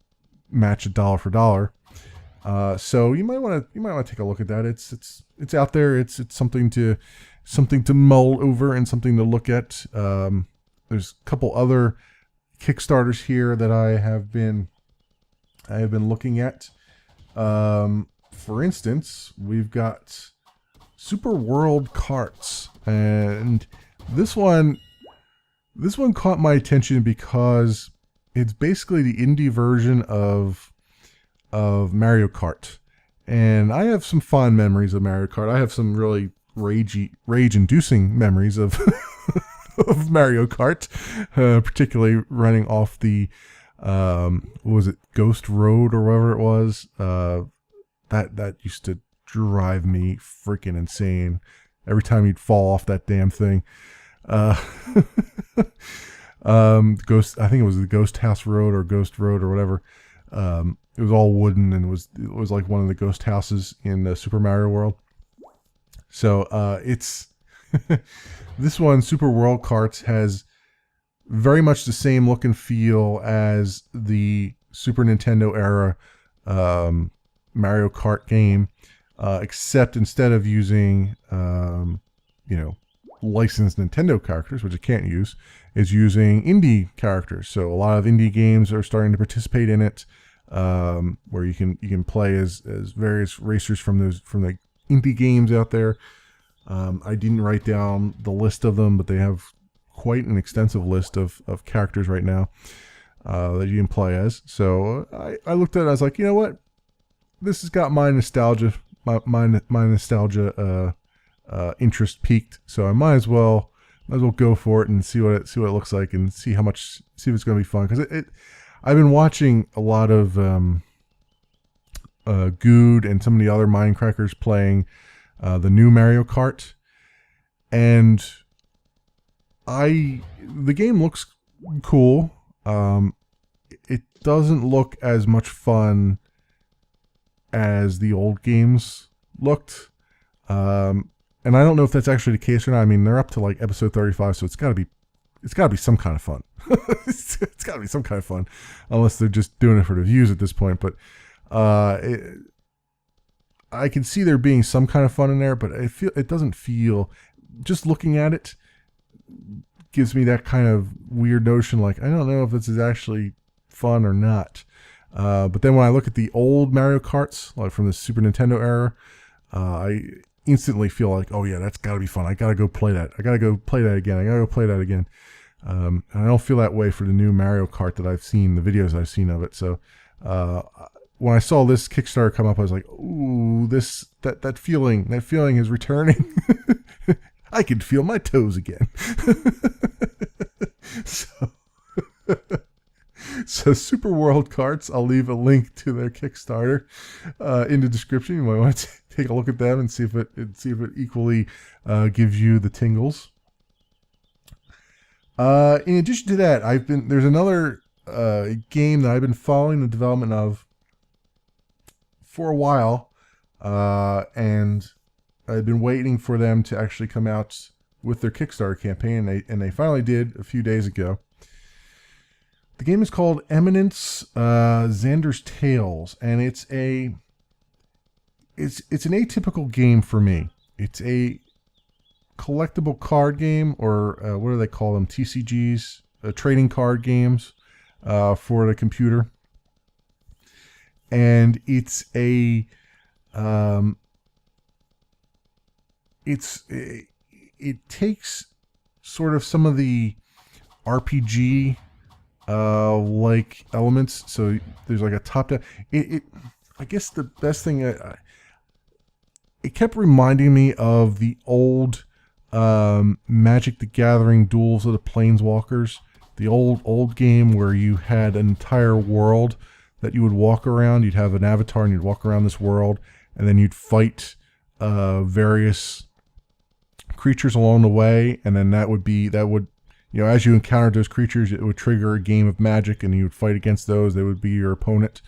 A: match it dollar for dollar. So you might want to take a look at that. It's out there. It's something to mull over and something to look at. There's a couple other Kickstarters here that I have been looking at. For instance, we've got Super World Karts, and this one caught my attention because it's basically the indie version of Mario Kart, and I have some fond memories of Mario Kart. I have some really rage-inducing memories of of Mario Kart, particularly running off the what was it, Ghost Road or whatever it was. That used to drive me freaking insane every time you'd fall off that damn thing. Ghost, I think it was the Ghost House Road or Ghost Road or whatever. It was all wooden, and it was like one of the ghost houses in Super Mario World. So it's this one, Super World Karts, has very much the same look and feel as the Super Nintendo era Mario Kart game, except instead of using licensed Nintendo characters, which it can't use, is using indie characters. So a lot of indie games are starting to participate in it, where you can play as various racers from the indie games out there. I didn't write down the list of them, but they have quite an extensive list of characters right now that you can play as. So I looked at it, I was like, you know what? This has got my nostalgia, my nostalgia interest peaked. So I might as well go for it and see what it looks like, and see if it's going to be fun. Because I've been watching a lot of Good and some of the other Mindcrackers playing the new Mario Kart, and the game looks cool. It doesn't look as much fun as the old games looked, and I don't know if that's actually the case or not. I mean, they're up to like episode 35, so it's got to be some kind of fun. It's got to be some kind of fun, unless they're just doing it for the views at this point. But I can see there being some kind of fun in there, but it doesn't feel, just looking at it, gives me that kind of weird notion, like, I don't know if this is actually fun or not. But then when I look at the old Mario Karts, like from the Super Nintendo era, I instantly feel like, oh yeah, that's got to be fun. I got to go play that. I got to go play that again. And I don't feel that way for the new Mario Kart that I've seen, the videos I've seen of it. So when I saw this Kickstarter come up, I was like, ooh, that feeling is returning. I can feel my toes again. So Super World Karts, I'll leave a link to their Kickstarter in the description. You might want to take a look at them and see if it equally gives you the tingles. In addition to that, there's another game that I've been following the development of for a while, and I've been waiting for them to actually come out with their Kickstarter campaign, and they finally did a few days ago. The game is called Eminence, Xander's Tales, and it's an atypical game for me. It's a collectible card game, or what do they call them? TCGs, trading card games for the computer. And it takes sort of some of the RPG like elements. So there's like a top down. I guess the best thing, it kept reminding me of the old Magic the Gathering Duels of the Planeswalkers, the old game where you had an entire world that you would walk around. You'd have an avatar and you'd walk around this world, and then you'd fight various creatures along the way, and then that would as you encountered those creatures, it would trigger a game of Magic, and you would fight against those. They would be your opponent.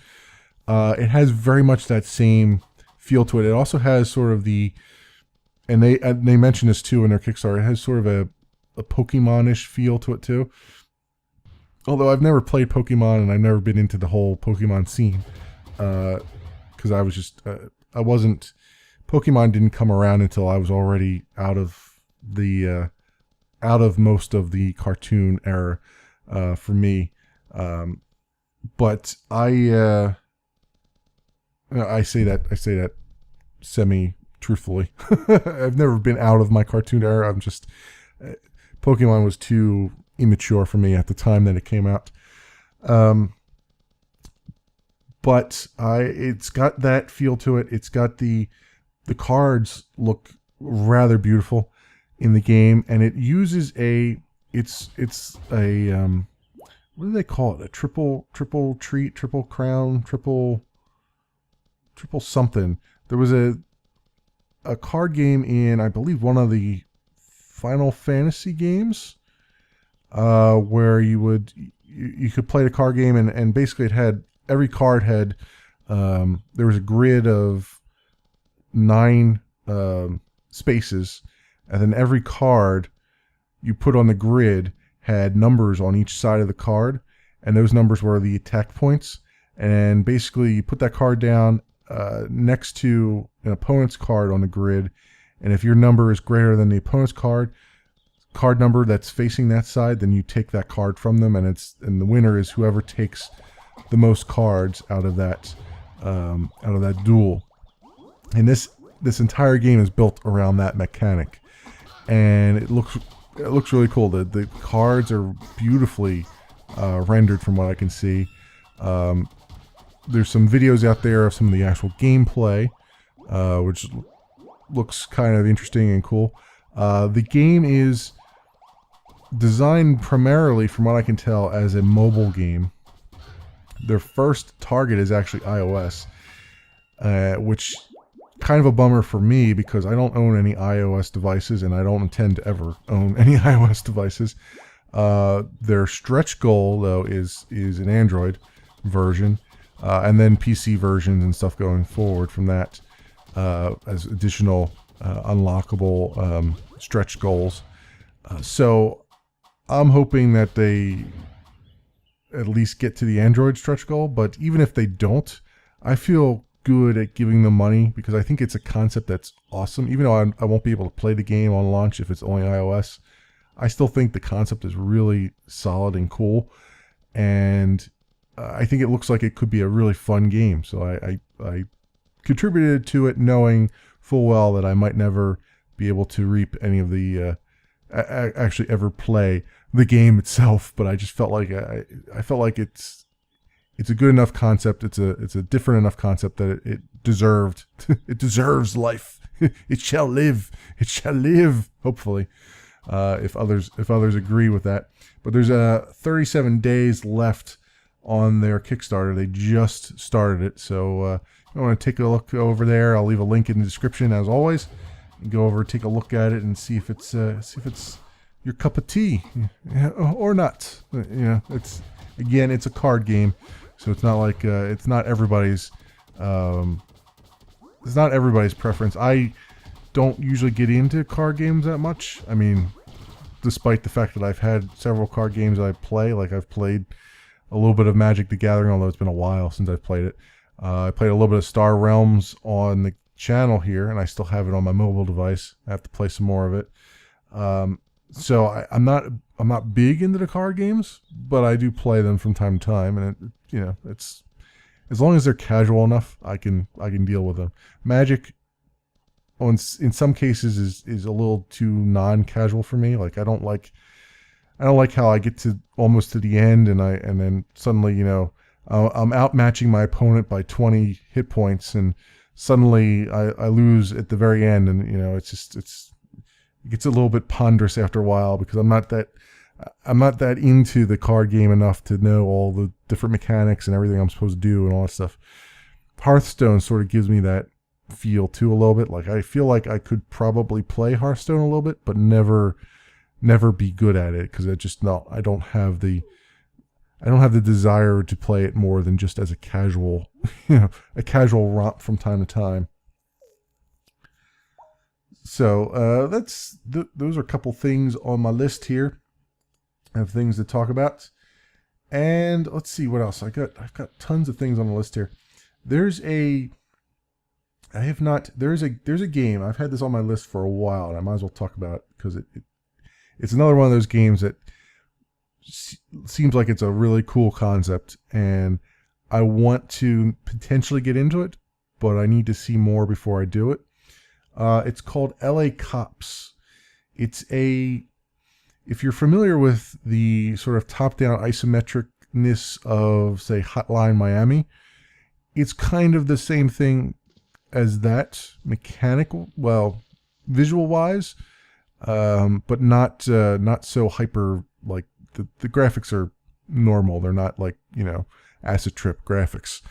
A: It has very much that same feel to it. It also has sort of and they mentioned this too in their Kickstarter, it has sort of a Pokemon-ish feel to it too. Although I've never played Pokemon, and I've never been into the whole Pokemon scene, because I was just Pokemon didn't come around until I was already out of most of the cartoon era for me. But I say that semi-truthfully. I've never been out of my cartoon era. I'm just Pokemon was too immature for me at the time that it came out. But it's got that feel to it. It's got the cards look rather beautiful in the game, and it uses it's a what do they call it? A triple treat, triple crown, triple something. There was a card game in, I believe, one of the Final Fantasy games, where you could play the card game, and basically every card had there was a grid of 9 spaces, and then every card you put on the grid had numbers on each side of the card, and those numbers were the attack points. And basically you put that card down next to an opponent's card on the grid, and if your number is greater than the opponent's card number that's facing that side, then you take that card from them, and the winner is whoever takes the most cards out of that duel. And this entire game is built around that mechanic, and it looks really cool. The cards are beautifully rendered from what I can see. There's some videos out there of some of the actual gameplay, which looks kind of interesting and cool. The game is designed primarily, from what I can tell, as a mobile game. Their first target is actually iOS, which kind of a bummer for me because I don't own any iOS devices, and I don't intend to ever own any iOS devices. Their stretch goal, though, is an Android version, and then PC versions and stuff going forward from that as additional unlockable stretch goals. So I'm hoping that they at least get to the Android stretch goal, but even if they don't, I feel good at giving them money because I think it's a concept that's awesome. Even though I won't be able to play the game on launch if it's only iOS, I still think the concept is really solid and cool, and I think it looks like it could be a really fun game. So I contributed to it knowing full well that I might never be able to reap any of the actually ever play the game itself, but I just felt like I felt like it's a good enough concept. It's a different enough concept that it deserved it deserves life. It shall live. It shall live. Hopefully, if others agree with that. But there's 37 days left on their Kickstarter. They just started it, so I want to take a look over there. I'll leave a link in the description as always. Go over, take a look at it, and see if it's your cup of tea, or not. It's a card game, so it's not like it's not everybody's preference. I don't usually get into card games that much. I mean, despite the fact that I've had several card games I play, like I've played a little bit of Magic the Gathering, although it's been a while since I've played it. I played a little bit of Star Realms on the channel here, and I still have it on my mobile device. I have to play some more of it. So I'm not big into the card games, but I do play them from time to time, and it's as long as they're casual enough, I can deal with them. Magic, in some cases, is a little too non-casual for me. Like I don't like how I get to almost to the end, and then suddenly I'm outmatching my opponent by 20 hit points, and suddenly I lose at the very end, and it gets a little bit ponderous after a while because I'm not that into the card game enough to know all the different mechanics and everything I'm supposed to do and all that stuff. Hearthstone sort of gives me that feel too a little bit. Like I feel like I could probably play Hearthstone a little bit, but never be good at it because I don't have the desire to play it more than just as a casual, a casual romp from time to time. So those are a couple things on my list here. I have things to talk about, and let's see what else I've got tons of things on the list here. There's a game. I've had this on my list for a while, and I might as well talk about it because it's another one of those games that seems like it's a really cool concept, and I want to potentially get into it, but I need to see more before I do it. It's called LA Cops. If you're familiar with the sort of top-down isometricness of, say, Hotline Miami, it's kind of the same thing as that, visual-wise, but not so hyper. Like the graphics are normal; they're not like acid trip graphics.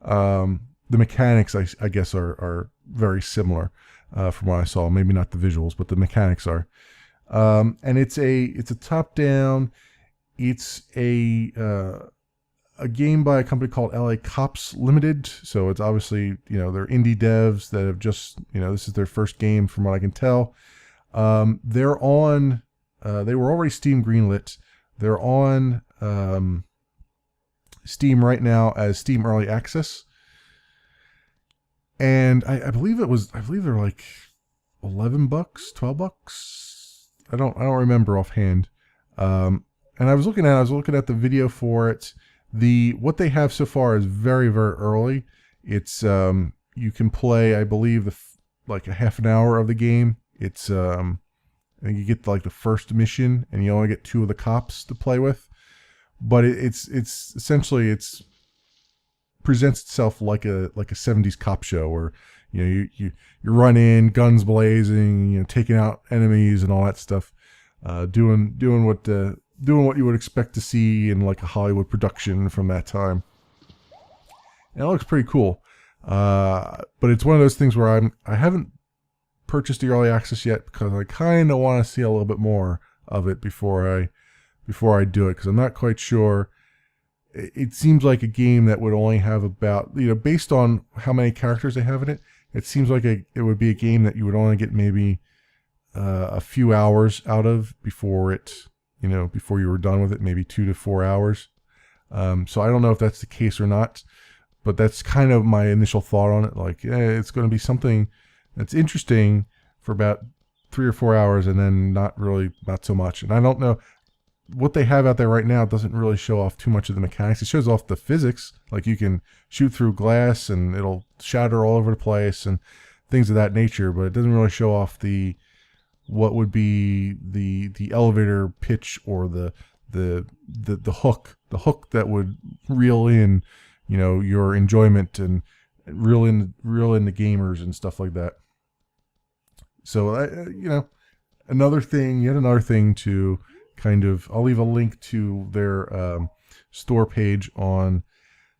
A: The mechanics, I guess, are very similar from what I saw. Maybe not the visuals, but the mechanics are. And it's a top-down. It's a game by a company called LA Cops Limited. So it's obviously they're indie devs that have just this is their first game from what I can tell. They're on. They were already Steam greenlit. They're on Steam right now as Steam Early Access. And I believe they're like $11, $12. I don't remember offhand. And I was looking at the video for it. What they have so far is very, very early. It's you can play, I believe, like a half an hour of the game. It's I think you get like the first mission, and you only get 2 of the cops to play with. But it's essentially presents itself like a 70s cop show where you run in, guns blazing, taking out enemies and all that stuff, doing what you would expect to see in like a Hollywood production from that time. And it looks pretty cool, but it's one of those things where I haven't purchased the early access yet because I kind of want to see a little bit more of it before I do it, because I'm not quite sure. It seems like a game that would only have about, based on how many characters they have in it, it seems like it would be a game that you would only get maybe a few hours out of before you were done with it, maybe 2 to 4 hours. So I don't know if that's the case or not, but that's kind of my initial thought on it. Like, it's going to be something that's interesting for about 3 or 4 hours, and then not so much. And I don't know. What they have out there right now doesn't really show off too much of the mechanics. It shows off the physics, like you can shoot through glass and it'll shatter all over the place and things of that nature, but it doesn't really show off what would be the elevator pitch or the hook that would reel in your enjoyment and reel in the gamers and stuff like that. So yet another thing to kind of, I'll leave a link to their store page on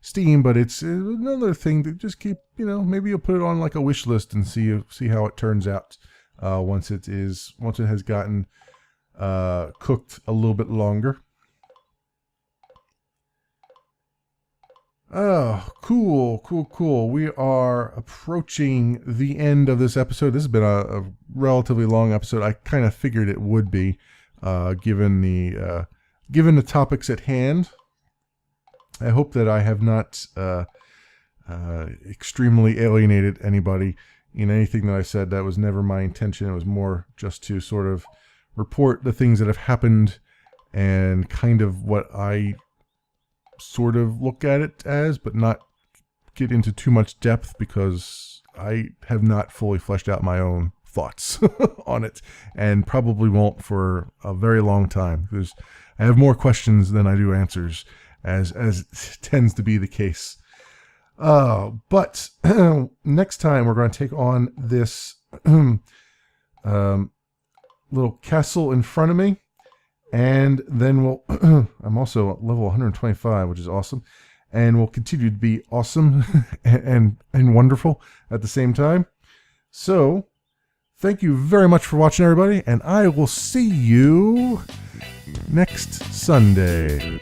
A: Steam, but it's another thing to just keep, maybe you'll put it on like a wish list and see how it turns out once it has gotten cooked a little bit longer. Oh, cool. We are approaching the end of this episode. This has been a relatively long episode. I kind of figured it would be. Given the topics at hand. I hope that I have not extremely alienated anybody in anything that I said. That was never my intention. It was more just to sort of report the things that have happened and kind of what I sort of look at it as, but not get into too much depth because I have not fully fleshed out my own thoughts on it, and probably won't for a very long time, because I have more questions than I do answers, as tends to be the case. But next time we're going to take on this little castle in front of me, and then we'll I'm also at level 125, which is awesome, and we'll continue to be awesome and wonderful at the same time. So thank you very much for watching, everybody, and I will see you next Sunday.